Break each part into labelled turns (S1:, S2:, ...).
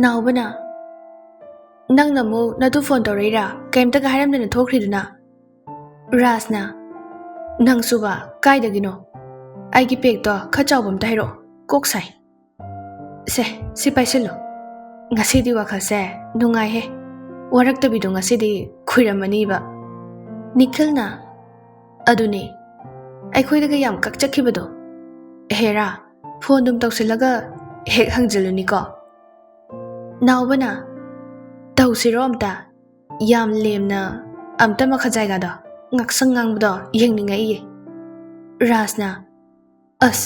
S1: Naubana Nang namu natu phone torira kaimta ka haram na thokriduna Rasna Nang suba kaidagino ai gi pek to khachawbam tairo koksai se si paiselo ngasi di wakal se nungai he warak tabi do ngasi di khuiramani ba Nikhilna aduni ai khoidaga yam kakchakhibado hera phone dum tawsilaga hek hangjiluni ko Naubana Tausiro amta yam lemna amta makhajaiga da ngaksang ngangbdo yengningai ye Rasna As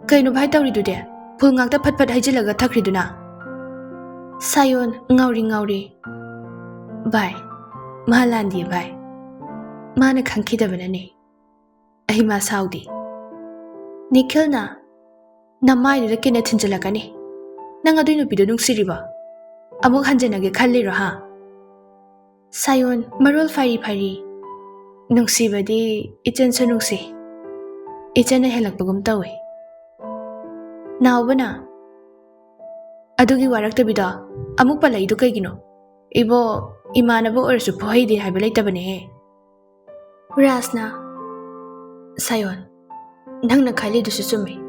S1: kaino bhai tawridude phul ngakta phatphat haijilaga thakriduna Sayon ngauri Bhai Mahalandi bhai Mana khangkhidabanani Ahima Saudi Nikhilna Namai du kena thinjalakani Nanga duinu pido nungsiriba Amuk hanjanage khalliro ha Sayon marol fari Nungsibadi ichen sa nungsi Ichen na helakpagum tawe Naubana Adugi warak tabida Amuk pala idu kay gino Ibo imanabo orsu pohay di haibalay tabane he Rasna Sayon Nang nagkhali du susumi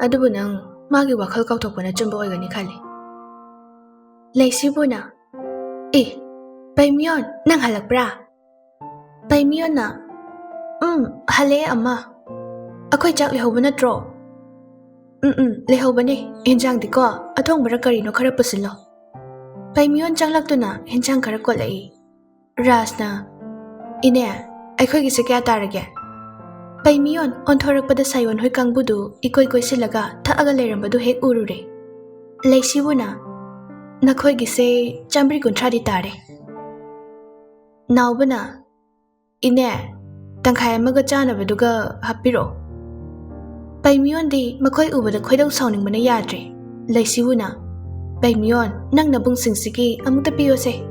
S1: Adubo nang magi wakal kautok pa na chumbo oy gani khali Laisibo na Paimyon nang halakbra Paimyon na hale ama Ako'y chak lihaw ba na tro lihaw ba ni Hinjang di ko atong barakarino karapusilo Paimyon chak lakto na hinjang karakolai Rasna Ine ako'y gisa kaya tarage Paimyon onthorak pada sayon hoy kang budu ikoy silaga taaga lerambado hek urure Laisibo na Nakoy gise chambri kuntra di tare Naubana Ine tangkhay amaga chana baduga hapiro Paimyon di makoy ubada khoidaw sawning mana yadre Laisibuna Paimyon nang nabung singsiki amuta piyo se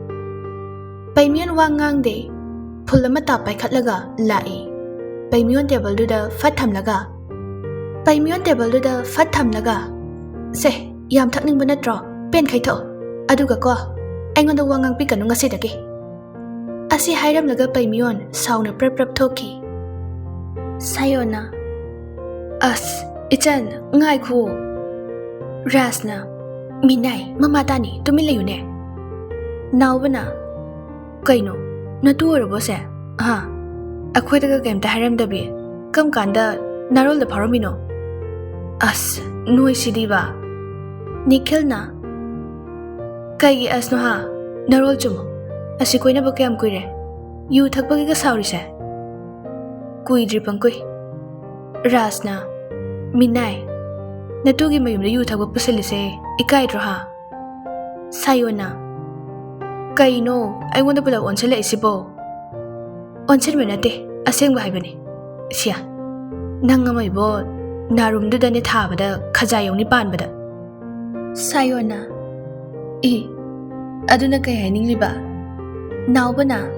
S1: Paimyon wangang de Pulama tapay katlaga lai Paimyon table do da fatham laga Paimyon table do da fatham laga Se yam thakning bana tro pen khay tho Aduga ko aingonda wangang pikanu ngasidagi Asi hairam laga Paimyon sauna prap thoki Sayona As ichan ngai khu Rasna Minai mamatani tumilayune Naubana Kaino natu orabo se ha Akhoidaga kaimta hairam dabi kam kanda narol da pharamino As noi sidiba Nikhilna Kaigi asno ha narol chumo Asi koina ba kayam kuire yu thakpagi ka sauri se Kuidri pangkui Rasna Minai Natugi mayum yu thakpa pusali se ikai dro ha Sayona Kaino aingwanda pula onsala isibo Onsil menate aseng ba haibani Siya Nanga maybo Narumdu dani thabada khajayong ni panbada Sayona Aduna kay haining liba Naubana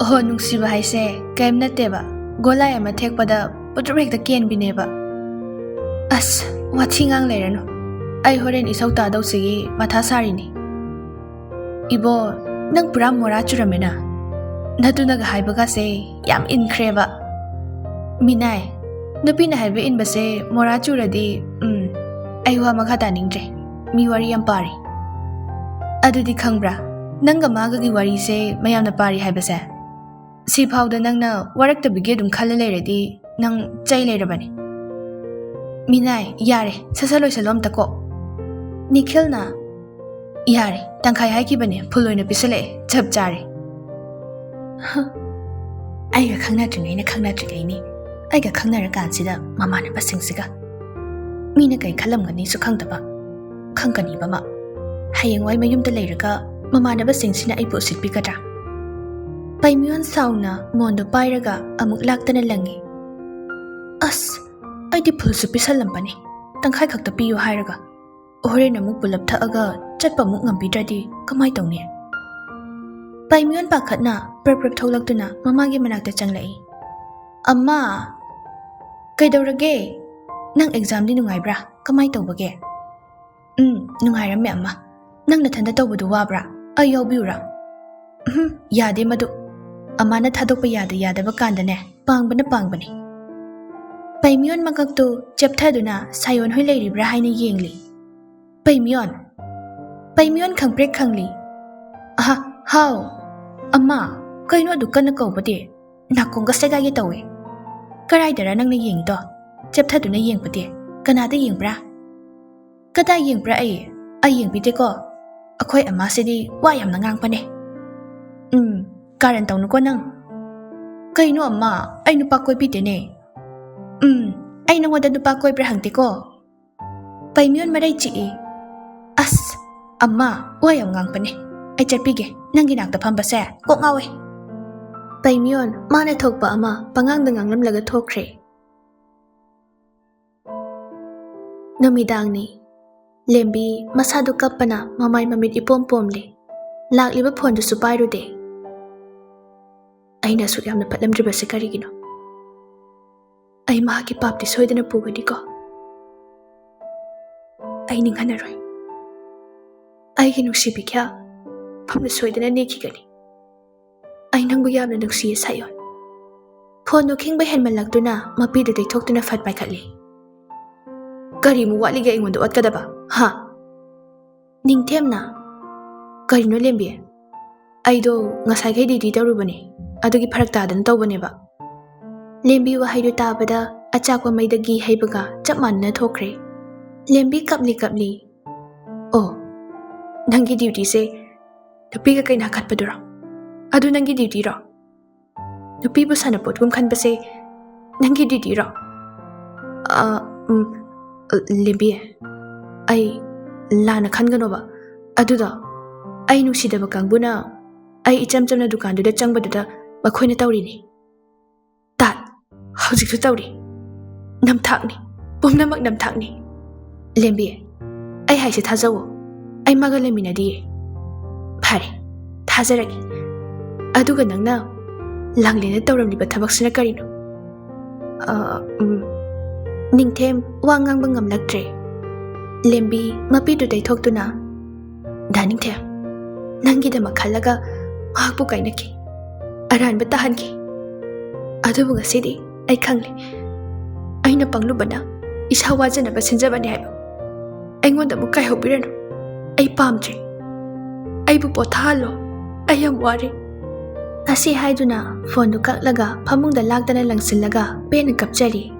S1: nungsiba haise kaim nateba golay ama thekpada putrek da ken bineba As wathingang lerano ai horen isau ta daw sigi matha sari ni Ibo nang pura mora churamena Natuna ga haibaga se yam inkreba Minai Nupi na haiba in base mora churadi ai wa makhata ningtre mi wari yam pari Adudi khangbra Nanga magagi wari se mayam na pari haibase Si phawda nangna warak tabige dum khalla leredi nang chai lerabani Minai yare sasaloi salom tako Nikhilna Yare tangkai haiki bane phuloina pisale chap chare Aiga khangna tringai ni Aiga khangna ra kansida mama na basingsiga Mina kai khalam ngani su khangtaba khangkani bama Hayengwai mayumda leiraga Mamanaba singsina ay pusit pikata Paimyon sauna mondo pairaga amuk laktana langi As ay di pulso pisalampani Tangkhay kakta piyo hairaga Ore namuk bulap thaaga chatpa muk ngambidradi kamay tawni Paimyon pakat na prap tholakduna mamagi manakta changlai Amma Kaidawrage Nang exam di nungay bra kamay tawbage Nungayram me amma Nang nathanda tawbadu wabra ay yawbiura yade madu amana thadokpa yadaba kandane pangbani Paimyon magaktu chapthaduna sayon hoi leiribra haina yengli Paimyon khangprek khangli aha how amma kaino adu kana kawbade nakonga segage tawe karaidara nangna yengdo chapthaduna yengpade kanada yengbra kada yengbra ay yengbide ko akhoi ama sidi wa yamna ngangpane karan tawnu ko nang kaino amma ay nupa koi bidene ay nangwada nupa koi brahangte ko Paimyon maray chi as amma wa yam ngangpane ay chatpige nang ginakta phambase ko ngawe Paimyon mana thokpa ama pangangdangang lamlaga thokre Namidangni Lembi masadu kapana mamay mamit ipom-pomle lakliba phondu su pairude Aina su yamna patlamdriba se karigino Ay mahaki papti soidana pugadi ko Ay ninghanaroi Ay ginusibi kya pamna soidana nekigani Ay nangbu yamna nagsiya sayon Phonu kingba henmalagduna mapidu daythoktuna fatpay katli Kari mo wali ga ingon doot kadaba ha Ningthem na Kari no lembi Ay do ngasay kay didi tarubani Adugi paraktadan tawbani ba Lembi wahaydo tabada achakwa maydagi haybaga chapman na thokre Lembi kapli Oh Nangi duty se Nupi ka kay nakatpadura Adu nangi duty ra Nupi ba sana pot kung kan ba se Nangi duty ra Lembi ay lana khangano ba aduda ay nusidaba kangbuna ay ichamchamna dukanduda changbaduda bakhoina tawrini tat haujiku tawri namthakni pumnamak namthakni Lembi ay haise thajawo ay magalamina di phare thajaragi aduga nangna langlena tawramliba thabaksina karino Ningthem wangang bangam laktre Lembi mapidu daythoktuna Da Ningthem Nangida makhalaga Mahakpu kainaki Aran batahanki Adubu ngasidi ay khangli Ay napanglubana Isa wajana ba sinjabani haiba Ay ngonda mo kay hobirano Ay pamtre Ay bupothalo Ay amwari Asi haiduna Phone kaklaga pamungda lagdana langsilaga Pena kapjari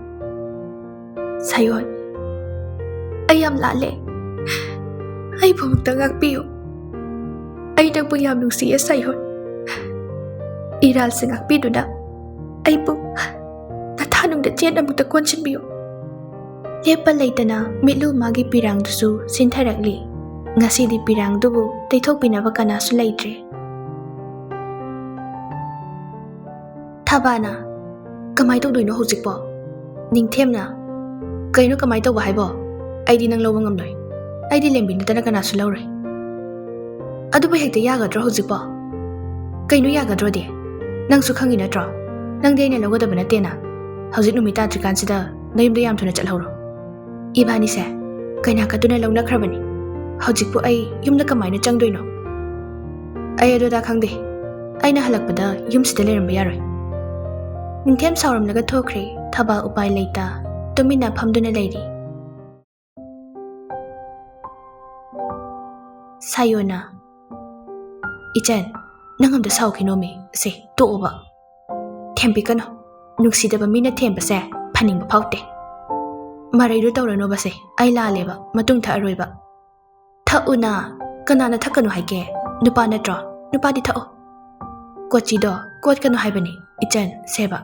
S1: Sayon Ay am lale Ay pumagta ngakpiyo Ay nagpuyam nung siya sayon Iral sa ngakpido na Ay po Natanong na tiyan ang mutagwan sinbiyo Lepa layta na Mitlo magi pirang dusu Sintaragli Nga sidi pirang dubu Daytog pinabaka na sulaytre Taba na Kamay tog doy no husik po Ningthem na Kaino kamay tawba haibo ay di nang lawang amnoy ay di Lembi na talaga naso lawre adu ba hekta yagadro hujik po kaino yagadro di nang sukhang inatro nang di na lawadaba na tena hawjik numita trikan sida nayumda yam thuna chalhawro ibani se kaina kaduna lawna khrabani hawjik po ay yumna kamay na changdoy no ay adu da khangde ay na halakpada yum sida leramba yaroy Ningthem sawram laga thokre thaba upay leita Tumina phamduna leiri Sayona Ichan nangamda sawkhinomi se toba Thempi kano nungsidaba mina themba se phaningba phawte Marairu tawrano ba se ai laleba matung tha aroiba Thauna kanana thakano haike nupa natro nupa di thao Kochi do kot kano haibani Ichan seba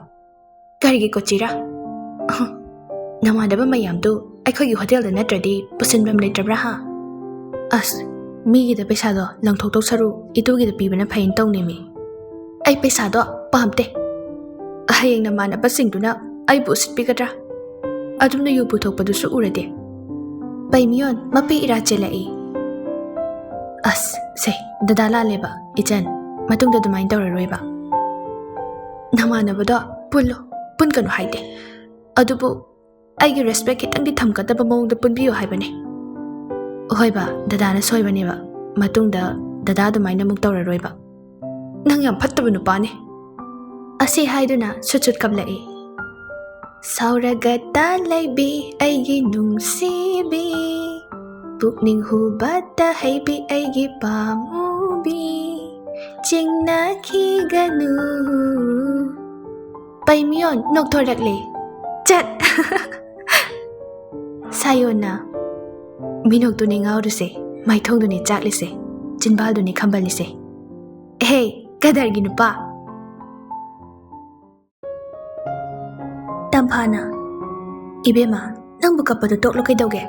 S1: Karigi kochira Namadaba mayam tu aikhogi hotel da natradi pusinbam leitrabra ha As migi da paisa do langthok tok saru itugi da pibana phain tawni mi ai paisa do pamte ahayeng na mana pasingduna ai bu sitpigadra adumna yu puthokpadu su urade paimiyon mapi ira chelai As se dadala leba Ichan matungda dumain tawraroiba Namanabado pun kanu haide adubu Aigi respect kitang di thamkataba mawngda punbiyo haibane Hoiba dadana soibane ba ꯃꯇꯨꯡꯗ ꯗꯗꯥ ꯑꯗꯨꯃꯥꯏꯅ ꯑꯃꯨꯛ ꯇꯧꯔꯔꯣꯏꯕ. ꯅꯪ ꯌꯥꯝ ꯐꯠꯇꯕ ꯅꯨꯄꯥꯅꯤ. ꯑꯁꯤ ꯍꯥꯏꯗꯨꯅ ꯁꯨꯠ ꯀꯞꯂꯛꯏ. ꯁꯥꯎꯔꯒꯇ ꯂꯩꯕꯤ ꯑꯩꯒꯤ ꯅꯨꯡꯁꯤꯕꯤ, ꯄꯨꯛꯅꯤꯡ ꯍꯨꯕꯇ ꯍꯩꯕꯤ ꯑꯩꯒꯤ ꯄꯥꯝꯃꯨꯕꯤ, ꯆꯤꯡꯅꯈꯤꯒꯅꯨ. ꯄꯩꯃꯤꯌꯣꯟ ꯅꯣꯛꯊꯣꯔꯛꯂꯦ. ꯆꯠ! ꯁꯥꯌꯣꯟꯅ ꯃꯤꯅꯣꯛꯇꯨꯅꯤ ꯉꯥꯎꯔꯤꯁꯦ, ꯃꯥꯏꯊꯣꯡꯗꯨꯅꯤ ꯆꯥꯛꯂꯤꯁꯦ, ꯆꯤꯟꯕꯥꯜꯗꯨꯅꯤ ꯈꯝꯕꯜꯂꯤꯁꯦ. ꯍꯦ ꯀꯗꯔꯒꯤ ꯅꯨꯄꯥ! ꯇꯝꯐꯥꯅ ꯏꯕꯦꯝꯃ, ꯅꯪꯕꯨ ꯀꯞꯄꯗꯨ ꯇꯣꯛꯂꯣ ꯀꯩꯗꯧꯒꯦ?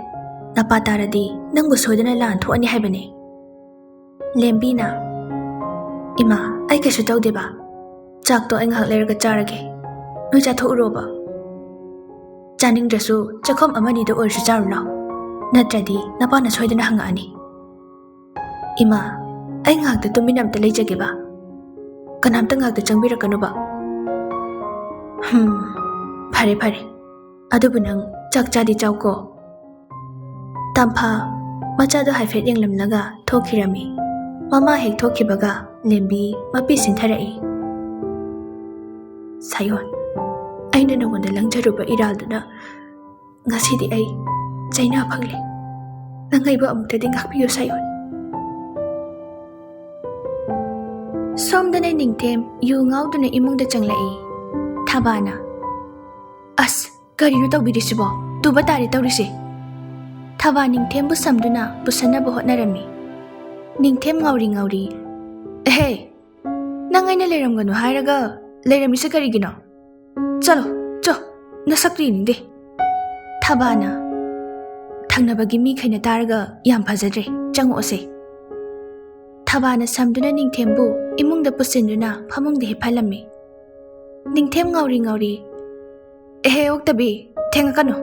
S1: ꯅꯄꯥ ꯇꯥꯔꯗꯤ ꯅꯪꯕꯨ ꯁꯣꯏꯗꯅ ꯂꯥꯟ ꯊꯣꯛꯑꯅꯤ ꯍꯥꯏꯕꯅꯦ. ꯂꯦꯝꯕꯤꯅ ꯏꯃꯥ, ꯑꯩ ꯀꯩꯁꯨ ꯇꯧꯗꯦꯕ. ꯆꯥꯛꯇꯣ ꯑꯩ ꯉꯥꯏꯍꯥꯛ ꯂꯩꯔꯒ ꯆꯥꯔꯒꯦ. ꯅꯣꯏ ꯆꯥꯊꯣꯛꯎꯔꯣꯕ. ꯆꯥꯅꯤꯡꯗ꯭ꯔꯁꯨ ꯆꯥꯛꯈꯣꯝ ꯑꯃꯅꯤꯗ ꯑꯣꯏꯔꯁꯨ ꯆꯥꯔꯨ ꯂꯥꯎ. ꯅꯠꯇ꯭ꯔꯗꯤ ꯅꯄꯥꯅ ꯁꯣꯏꯗꯅ ꯍꯪꯉꯛꯑꯅꯤ. ꯏꯃꯥ, ꯑꯩ ꯉꯥꯏꯍꯥꯛꯇ ꯇꯨꯃꯤꯟꯅ ꯑꯝꯇ ꯂꯩꯖꯒꯦꯕ. ꯀꯅꯥꯝꯇ ꯉꯥꯛꯇ ꯆꯪꯕꯤꯔꯛꯀꯅꯨꯕ. ꯐꯔꯦ ꯐꯔꯦ. ꯑꯗꯨꯕꯨ ꯅꯪ ꯆꯥꯛ ꯆꯥꯗꯤ ꯆꯥꯎꯀꯣ. ꯇꯝꯐꯥ ꯃꯆꯥꯗꯣ ꯍꯥꯏꯐꯦꯠ ꯌꯦꯡꯂꯝꯂꯒ ꯊꯣꯛꯈꯤꯔꯝꯃꯤ. ꯃꯃꯥ ꯍꯦꯛ ꯊꯣꯛꯈꯤꯕꯒ ꯂꯦꯝꯕꯤ ꯃꯄꯤ ꯁꯤꯟꯊꯔꯛꯏ. ꯁꯥꯌꯣꯟ, ꯑꯩꯅ ꯅꯉꯣꯟꯗ ꯂꯪꯖꯔꯨꯕ ꯏꯔꯥꯜꯗꯨꯅ ꯉꯁꯤꯗꯤ ꯑꯩ ꯆꯩꯅꯥ ꯐꯪꯂꯦ. ꯅꯪ ꯑꯩꯕꯨ ꯑꯃꯨꯛꯇꯗꯤ ꯉꯥꯛꯄꯤꯌꯨ ꯁꯥꯌꯣꯟ. ꯁꯣꯝꯗꯅ ꯅꯤꯡꯊꯦꯝ ꯌꯨ ꯉꯥꯎꯗꯨꯅ ꯏꯃꯨꯡꯗ ꯆꯪꯂꯛꯏ. ꯊꯕꯥꯅ ꯑꯁ, ꯀꯔꯤꯅꯣ ꯇꯧꯕꯤꯔꯤꯁꯤꯕꯣ? ꯇꯨꯕ ꯇꯥꯔꯦ ꯇꯧꯔꯤꯁꯦ. ꯊꯕꯥ ꯅꯤꯡꯊꯦꯝꯕꯨ ꯁꯝꯗꯨꯅ ꯄꯨꯁꯟꯅꯕ ꯍꯣꯠꯅꯔꯝꯃꯤ. ꯅꯤꯡꯊꯦꯝ ꯉꯥꯎꯔꯤ. ꯑꯦꯍꯦ, ꯅꯪ ꯑꯩꯅ ꯂꯩꯔꯝꯒꯅꯨ ꯍꯥꯏꯔꯒ ꯂꯩꯔꯝꯃꯤꯁꯦ ꯀꯔꯤꯒꯤꯅꯣ? ꯆꯠꯂꯣ, ꯅꯁꯛꯇꯨ ꯌꯦꯡꯅꯤꯡꯗꯦ. ꯊꯕꯥꯅ ꯊꯪꯅꯕꯒꯤ ꯃꯤꯈꯩꯅ ꯇꯥꯔꯒ ꯌꯥꯝ ꯐꯖꯗ꯭ꯔꯦ, ꯆꯪꯉꯛꯑꯣꯁꯦ. ꯊꯕꯥꯅ ꯁꯝꯗꯨꯅ ꯅꯤꯡꯊꯦꯝꯕꯨ ꯏꯃꯨꯡꯗ ꯄꯨꯁꯤꯟꯗꯨꯅ ꯐꯃꯨꯡꯗ ꯍꯤꯞꯍꯜꯂꯝꯃꯤ. ꯅꯤꯡꯊꯦꯝ ꯉꯥꯎꯔꯤ. ꯑꯦꯍꯦ ꯑꯣꯛꯇꯕꯤ, ꯊꯦꯡꯉꯛꯀꯅꯨ.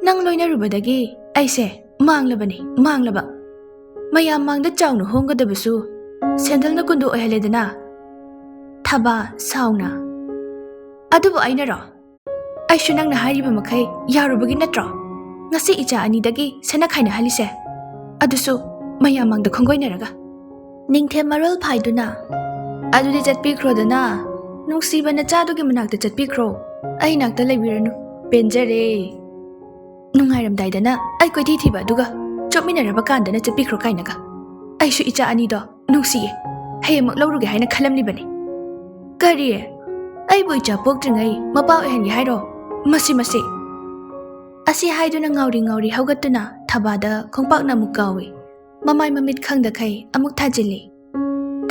S1: ꯅꯪ ꯂꯣꯏꯅꯔꯨꯕꯗꯒꯤ ꯑꯩꯁꯦ ꯃꯥꯡꯂꯕ. ꯃꯌꯥꯝ ꯃꯥꯡꯗ ꯆꯥꯎꯅ ꯍꯣꯡꯒꯗꯕꯁꯨ ꯁꯦꯟꯗꯜꯅ ꯀꯨꯟꯗꯣ ꯑꯣꯏꯍꯜꯂꯦꯗꯅ. ꯊꯕꯥ ꯁꯥꯎꯅ ꯑꯗꯨꯕꯨ ꯑꯩꯅꯔꯣ? ꯑꯩꯁꯨ ꯅꯪꯅ ꯍꯥꯏꯔꯤꯕ ꯃꯈꯩ ꯌꯥꯔꯨꯕꯒꯤ ꯅꯠꯇ꯭ꯔꯣ ꯉꯁꯤ ꯏꯆꯥ ꯑꯅꯤꯗꯒꯤ ꯁꯦꯟꯅ ꯈꯥꯏꯅꯍꯜꯂꯤꯁꯦ, ꯑꯗꯨꯁꯨ ꯃꯌꯥꯝ ꯃꯥꯡꯗ ꯈꯣꯡꯒꯣꯏꯅꯔꯒ. ꯅꯤꯡꯊꯦꯝ ꯃꯔꯣꯜ ꯐꯥꯏꯗꯨꯅ ꯑꯗꯨꯗꯤ ꯆꯠꯄꯤꯈ꯭ꯔꯣꯗꯅ, ꯅꯨꯡꯁꯤꯕ ꯅꯆꯥꯗꯨꯒꯤ ꯃꯅꯥꯛꯇ ꯆꯠꯄꯤꯈ꯭ꯔꯣ. ꯑꯩ ꯅꯥꯛꯇ ꯂꯩꯕꯤꯔꯅꯨ, ꯄꯦꯟꯖꯔꯦ. ꯅꯨꯡꯉꯥꯏꯔꯝꯗꯥꯏꯗꯅ ꯑꯩ ꯀꯣꯏꯊꯤ ꯊꯤꯕ, ꯑꯗꯨꯒ ꯆꯣꯞꯃꯤꯟꯅꯔꯕ ꯀꯥꯟꯗꯅ ꯆꯠꯄꯤꯈ꯭ꯔꯣ ꯀꯥꯏꯅꯒ. ꯑꯩꯁꯨ ꯏꯆꯥ ꯑꯅꯤꯗꯣ ꯅꯨꯡꯁꯤꯌꯦ, ꯍꯌꯦꯡꯃꯛ ꯂꯧꯔꯨꯒꯦ ꯍꯥꯏꯅ ꯈꯜꯂꯝꯂꯤꯕꯅꯤ. ꯀꯔꯤ? ꯑꯩꯕꯨ ꯏꯆꯥ ꯄꯣꯛꯇ꯭ꯔꯤꯉꯩ ꯃꯄꯥ ꯑꯣꯏꯍꯟꯒꯦ ꯍꯥꯏꯔോ? ꯃꯁꯤ ꯑꯁꯤ ꯍꯥꯏꯗꯨꯅ ꯉꯥꯎꯔꯤ ꯍꯧꯒꯠꯇꯨꯅ ꯊꯕꯥꯗ ꯈꯣꯡꯄꯥꯛꯅ ꯑꯃꯨꯛ ꯀꯥꯎꯏ. ꯃꯃꯥꯏ ꯃꯃꯤꯠ ꯈꯪꯗꯈꯩ ꯑꯃꯨꯛ ꯊꯥꯖꯤꯜꯂꯤ.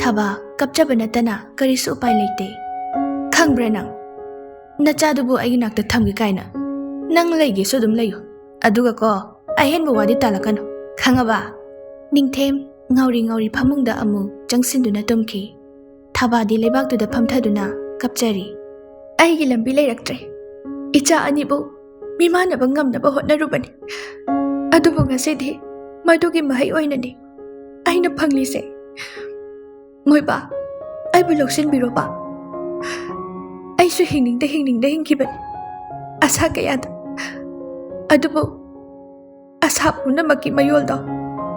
S1: ꯊꯕꯥ ꯀꯞꯆꯕ ꯅꯠꯇꯅ ꯀꯔꯤꯁꯨ ꯎꯄꯥꯏ ꯂꯩꯇꯦ. ꯈꯪꯕ꯭ꯔꯥ ꯅꯪ, ꯅꯆꯥꯗꯨꯕꯨ ꯑꯩꯒꯤ ꯅꯥꯛꯇ ꯊꯝꯒꯦ ꯀꯥꯏꯅ ꯅꯪ ꯂꯩꯒꯦꯁꯨ ꯑꯗꯨꯝ ꯂꯩꯌꯨ, ꯑꯗꯨꯒ ꯀꯣ ꯑꯍꯦꯟꯕ ꯋꯥꯗꯤ ꯇꯥꯜꯂꯛꯀꯅꯨ, ꯈꯪꯉꯕ? ꯅꯤꯡꯊꯦꯝ ꯉꯥꯎꯔꯤ ꯐꯃꯨꯡꯗ ꯑꯃꯨꯛ ꯆꯪꯁꯤꯟꯗꯨꯅ ꯇꯨꯝꯈꯤ. ꯊꯕꯥꯗꯤ ꯂꯩꯕꯥꯛꯇꯨꯗ ꯐꯝꯊꯗꯨꯅ ꯀꯞꯆꯔꯤ. ꯑꯩꯒꯤ ꯂꯝꯕꯤ ꯂꯩꯔꯛꯇ꯭ꯔꯦ. ꯏꯆꯥ ꯑꯅꯤꯕꯨ ꯃꯤꯃꯥꯟꯅꯕ ꯉꯝꯅꯕ ꯍꯣꯠꯅꯔꯨꯕꯅꯤ, ꯑꯗꯨꯕꯨ ꯉꯁꯤꯗꯤ ꯃꯗꯨꯒꯤ ꯃꯍꯩ ꯑꯣꯏꯅꯅꯤ ꯑꯩꯅ ꯐꯪꯂꯤꯁꯦ. ꯃꯣꯏꯕꯥ, ꯑꯩꯕꯨ ꯂꯧꯁꯤꯟꯕꯤꯔꯣꯕ. ꯑꯩꯁꯨ ꯍꯤꯡꯅꯤꯡꯗ ꯍꯤꯡꯈꯤꯕꯅꯤ ꯑꯁꯥ ꯀꯌꯥꯗ, ꯑꯗꯨꯕꯨ ꯑꯁꯥ ꯄꯨꯝꯅꯃꯛꯀꯤ ꯃꯌꯣꯜꯗꯣ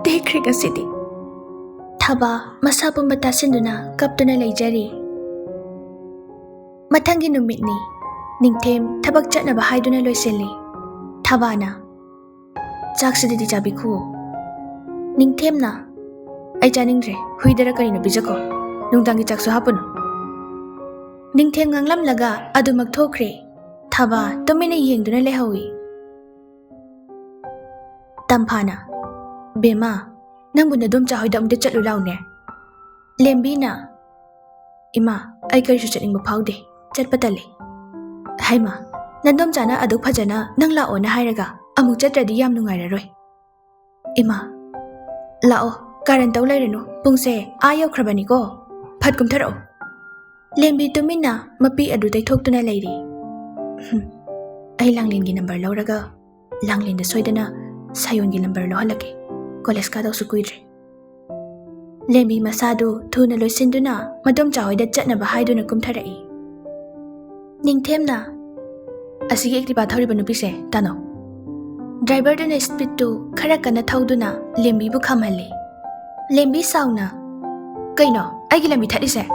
S1: ꯇꯦꯛꯈ꯭ꯔꯦ ꯉꯁꯤꯗꯤ. ꯊꯕꯥ ꯃꯁꯥ ꯄꯨꯝꯕ ꯇꯥꯁꯤꯟꯗꯨꯅ ꯀꯞꯇꯨꯅ ꯂꯩꯖꯔꯤ. ꯃꯊꯪꯒꯤ ꯅꯨꯃꯤꯠꯅꯤ. ꯅꯤꯡꯊꯦꯝ ꯊꯕꯛ ꯆꯠꯅꯕ ꯍꯥꯏꯗꯨꯅ ꯂꯣꯏꯁꯤꯜꯂꯤ. ꯊꯕꯥꯅ ꯆꯥꯛꯁꯤꯗꯗꯤ ꯆꯥꯕꯤꯈꯨꯋꯣ. ꯅꯤꯡꯊꯦꯝꯅ ꯑꯩ ꯆꯥꯅꯤꯡꯗ꯭ꯔꯦ, ꯍꯨꯏꯗꯔ ꯀꯔꯤꯅꯣ ꯄꯤꯖꯈꯣ, ꯅꯨꯡꯗꯥꯡꯒꯤ ꯆꯥꯛꯁꯨ ꯍꯥꯞꯄꯨꯅꯨ. ꯅꯤꯡꯊꯦꯝ ꯉꯥꯡꯂꯝꯂꯒ ꯑꯗꯨꯃꯛ ꯊꯣꯛꯈ꯭ꯔꯦ. ꯊꯕꯥ ꯇꯨꯃꯤꯟꯅ ꯌꯦꯡꯗꯨꯅ ꯂꯩꯍꯧꯏ. ꯇꯝꯐꯥꯅ ꯕꯦꯝꯃ, ꯅꯪꯕꯨ ꯅꯗꯣꯝꯆꯥ ꯍꯣꯏꯗ ꯑꯃꯨꯛꯇ ꯆꯠꯂꯨ ꯂꯥꯎꯅꯦ. ꯂꯦꯝꯕꯤꯅ ꯏꯃꯥ, ꯑꯩ ꯀꯔꯤꯁꯨ ꯆꯠꯅꯤꯡꯕ ꯐꯥꯎꯗꯦ, ꯆꯠꯄ ꯇꯜꯂꯤ. ꯍꯩꯃꯥ, ꯅꯗꯣꯝꯆꯥꯅ ꯑꯗꯨꯛ ꯐꯖꯅ ꯅꯪ ꯂꯥꯛꯑꯣꯅ ꯍꯥꯏꯔꯒ ꯑꯃꯨꯛ ꯆꯠꯇ꯭ꯔꯗꯤ ꯌꯥꯝ ꯅꯨꯡꯉꯥꯏꯔꯔꯣꯏ. ꯏꯃꯥ, ꯂꯥꯛꯑꯣ, ꯀꯥꯔꯟ ꯇꯧ ꯂꯩꯔꯅꯨ, ꯄꯨꯡꯁꯦ ꯌꯧꯈ꯭ꯔꯕꯅꯤꯀꯣ, ꯐꯠ ꯀꯨꯝꯊꯔꯛꯑꯣ. ꯂꯦꯝꯕꯤ ꯇꯨꯃꯤꯟꯅ ꯃꯄꯤ ꯑꯗꯨ ꯇꯩꯊꯣꯛꯇꯨꯅ ꯂꯩꯔꯤ. ꯑꯩ ꯂꯥꯡꯂꯦꯟꯒꯤ ꯅꯝꯕꯔ ꯂꯧꯔꯒ ꯂꯥꯡꯂꯦꯟꯗ ꯁꯣꯏꯗꯅ ꯁꯥꯌꯣꯟꯒꯤ ꯅꯝꯕꯔ ꯂꯧꯍꯜꯂꯒꯦ, ꯀꯣꯂꯦꯖ ꯀꯥꯗꯧꯁꯨ ꯀꯨꯏꯗ꯭ꯔꯦ. ꯂꯦꯝꯕꯤ ꯃꯁꯥꯗꯨ ꯊꯨꯅ ꯂꯣꯏꯁꯤꯟꯗꯨꯅ ꯃꯗꯣꯝꯆꯥ ꯍꯣꯏꯗ ꯆꯠꯅꯕ ꯍꯥꯏꯗꯨꯅ ꯀꯨꯝꯊꯔꯛꯏ. ꯅꯤꯡꯊꯦꯝꯅ ꯑꯁꯤꯒꯤ ꯑꯦꯛꯇꯤꯚꯥ ꯊꯧꯔꯤꯕ ꯅꯨꯄꯤꯁꯦ ꯇꯥꯅꯧ. ꯗ꯭ꯔꯥꯏꯚꯔꯗꯨꯅ ꯁ꯭ꯄꯤꯠꯇꯨ ꯈꯔ ꯀꯟꯅ ꯊꯧꯗꯨꯅ ꯂꯦꯝꯕꯤꯕꯨ ꯈꯥꯝꯍꯜꯂꯤ. Lembi sauna. Kaino, aigi lambi thadise.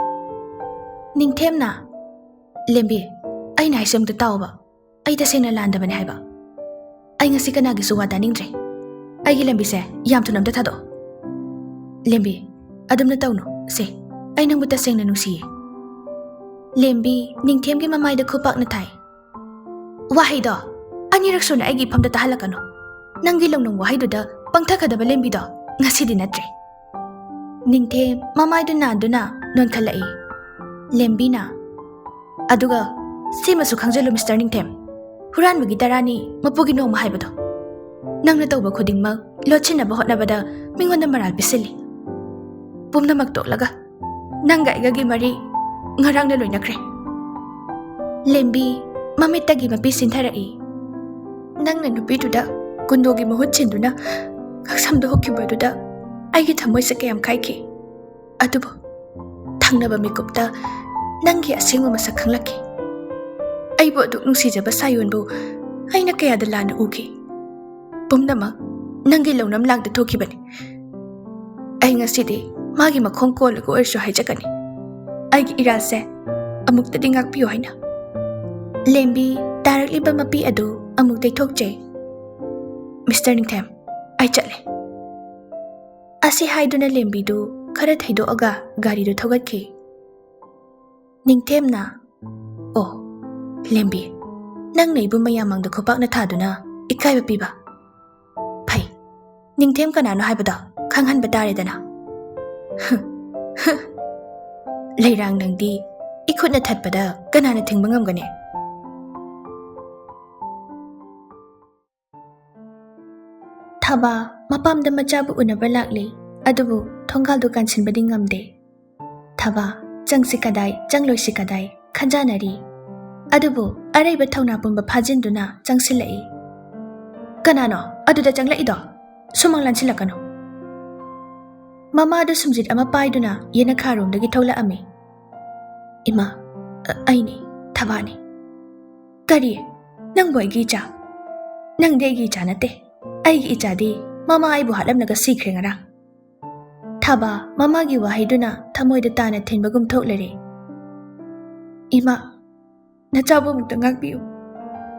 S1: Ningthemna. Lembi, ai nai sem ta tawba. Ai ta sena landa bane haiba. Ai ngasi kana gi suwa daningdre. Aigi lambi se yam thunam ta thado. Lembi, adamna tawno se. Ai nang buta sengna nusiye. Lembi, ningthem gi mamai da khupak na thai. Wahai do, ani raksona aigi phamda ta halakano. Nangi longnong wahai do da pangthakadaba lembi do ngasi di natre. Ningthem mamai da na non khalai. Lembi na. Aduga, simasu khangjalu Mr. Ningthem. Huran bagi tarani mapugi no mahai bado. Nang na tawba khudingmak lochinaba hotnabada mingonda maral pisili. Pumna magtok laga. Nangga igagi mari ngarang na loinakre. Lembi mamitagi mapi sintharai. Nang na nupiduda kundogi mahut chinduna kaksamdo hokibaduda aigi thamoi sa kayam khaiki. Adubo thangnaba mikupta nangi asingo masak khanglaki. Aibo aduk nungsijaba sayonbu aina kayada lana ugi. Pumnamak nangi lawnam lagda thokibani. Ai ngasidi magi makhong kolagu oirsho haijakani. Aigi irase amukta dingak piyo haina. Lembi tarakliba mapi adu amuk thokje. Mr. Ningthem, ai chatle. Asi haiduna lembi du khara thaido aga gari du thogatki. Ningthem na. Oh, Lembi, nang naibu mayamang da khupak na thaduna ikaiba piba. Phai, Ningthem kanano haibada khanghan batare dana. Leirang nangdi ikut na thatpada kanana thingba ngamgane. Thaba mapamda machabu unaba lakli adubu thonggal du kansinbadi ngamde. Thaba changsi kadai changloisi kadai khanjanari. Adubu araiba thawna pumba phajinduna changsilai. Kanano aduda changlaido sumang lansilakano. Mama adu sumjit ama paiduna yena kharomdagi thawla ami. Ima aini thabani. Kari nang boy gi cha. Nang de gi cha nate. Ai gi cha di mama aibu halam naga sikre ngara. Thaba mama gi wahiduna thamoida tana thinbagum thoklare. Ima nachabu mukta ngakbiu.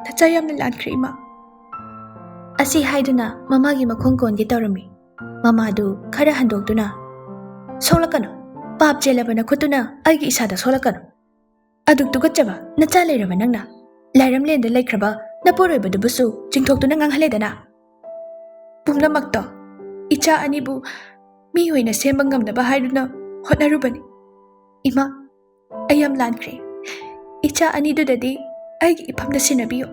S1: Tachayamna lankhre ima. Asi haiduna mama gi makhong kon gi tawrami. Mama du khara handokduna. Solakano. Pap jelabana khutuna aigi isada solakano. Aduk tugatchaba nacha leiraba nangna. Lairam lenda laikhraba naporoiba dubusu chingthoktuna nganghaledana. Pumnamakto icha anibu mi hoina semba ngamnaba haiduna hotnarubani. Ima ayam lankhre. Icha anidudadi aigi iphamda sinabiyo.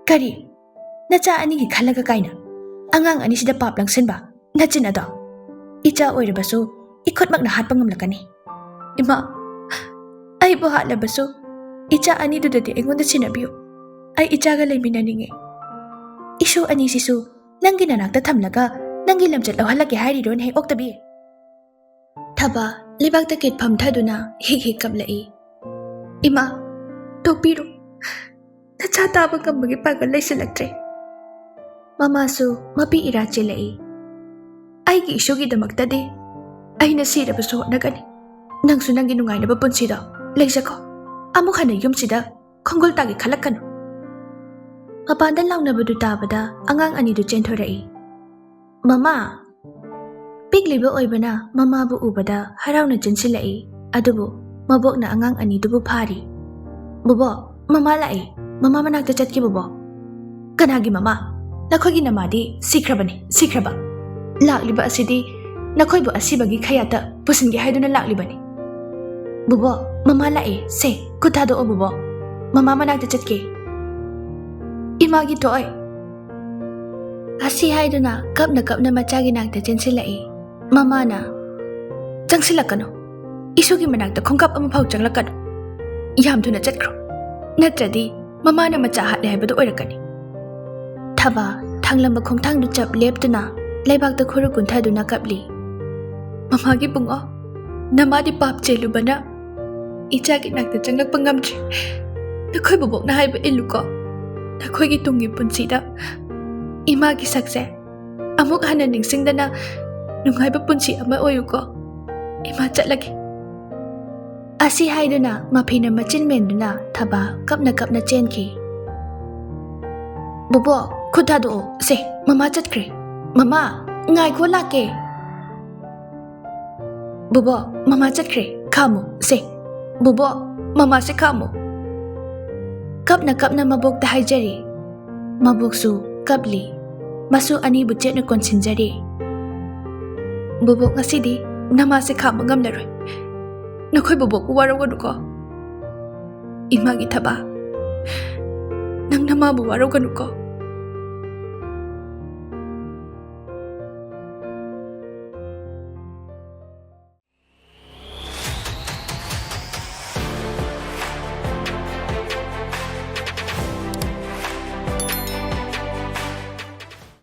S1: Kari nacha anigi khalaga kaina. Angang ani sida pap langsenba nachina do. Icha oirabasu ikotmak na hatpa ngamlakani. Ima ai bo hatlabasu icha anidudadi aingonda sinabiyo. Ai ichaga laiminaninge. Isu ani sisu nangi nanakta thamlaga nangi lamchat lawhalake hairidon he oktabi. Thaba libakta kit phamthaduna hik hik kaplai. Ima topiru nacha taba kambagi pagal laisilaktre. Mama su mapi ira chelai. Aigi isugi damaktadi aina sirabasu hotnagani. Nangsu nangi nungainaba punsida leisako. Amuk hana yumsida khongol tagi khalakano. Mapanda launabadu tabada angang anidu chentorai. Mama pigliba oibana mama bu ubada harauna jinsilai. Adubu mabok na angang anidubu phari. Bubo mama lai mama manakta chatki bubo. Kanagi mama nakhogi namadi sikrabani sikraba. Lakliba asidi nakhoibu asibagi khayata pusingi haiduna laklibani. Bubo mama lai se kutado o bubo. Mama manakta chatki. Imagi toy. Asi haiduna kapna machagi nakta chensilai. Mama na changsilakano. Isugi manakta khongkap ama phau changlakano. Yam thuna chatkro. Natradi mama na macha hatle haibadu oirakani. Thaba thanglamba khongthang du chap leptuna laibakta khuru kunthaduna kapli. Mama gi bungo namadi pap chelubana ichagi nakta changlakpa ngamdre. Nakhoi bobok na haiba iluko. Nakhoi gi tungi punsida imagi sakse amuk hana ningsingdana ꯅꯨꯡꯉꯥꯏꯕ ꯄꯨꯟꯁꯤ ꯑꯃ ꯑꯣꯏꯌꯨꯀꯣ ꯏꯃꯥ ꯆꯠꯂꯒꯦ ꯑꯁꯤ ꯍꯥꯏꯗꯨꯅ ꯃꯐꯤꯅ ꯃꯆꯤꯟ ꯃꯦꯟꯗꯨꯅ ꯊꯕꯥ ꯀꯞꯅ ꯀꯞꯅ ꯆꯦꯟꯈꯤ ꯕꯣꯕꯣꯛ ꯈꯨꯠ ꯊꯥꯗꯣꯛꯑꯣ ꯁꯦ ꯃꯃꯥ ꯆꯠꯈ꯭ꯔꯦ ꯃꯃꯥ ꯉꯥꯏꯈꯣ ꯂꯥꯛꯀꯦ ꯕꯣꯕꯣꯛ ꯃꯃꯥ ꯆꯠꯈ꯭ꯔꯦ ꯈꯥꯝꯃꯨ ꯁꯦ ꯕꯣꯕꯣꯛ ꯃꯃꯥꯁꯦ ꯈꯥꯝꯃꯨ ꯀꯞꯅ ꯀꯞꯅ ꯃꯕꯣꯛꯇ ꯍꯥꯏꯖꯔꯤ ꯃꯕꯣꯛꯁꯨ ꯀꯞꯂꯤ ꯃꯁꯨ ꯑꯅꯤꯕꯨ ꯆꯦꯠꯅ ꯀꯣꯟꯁꯤꯟꯖꯔꯤ ꯕꯣꯕꯣꯛ ꯉꯁꯤꯗꯤ ꯅꯃꯥꯁꯦ ꯈꯥꯝꯕ ꯉꯝꯂꯔꯣꯏ ꯅꯈꯣꯏ ꯕꯣꯕꯣꯛꯄꯨ ꯋꯥꯔꯧꯒꯅꯨꯀꯣ ꯏꯃꯥꯒꯤ ꯊꯕꯥ ꯅꯪ ꯅꯃꯥꯕꯨ ꯋꯥꯔꯧꯒꯅꯨꯀꯣ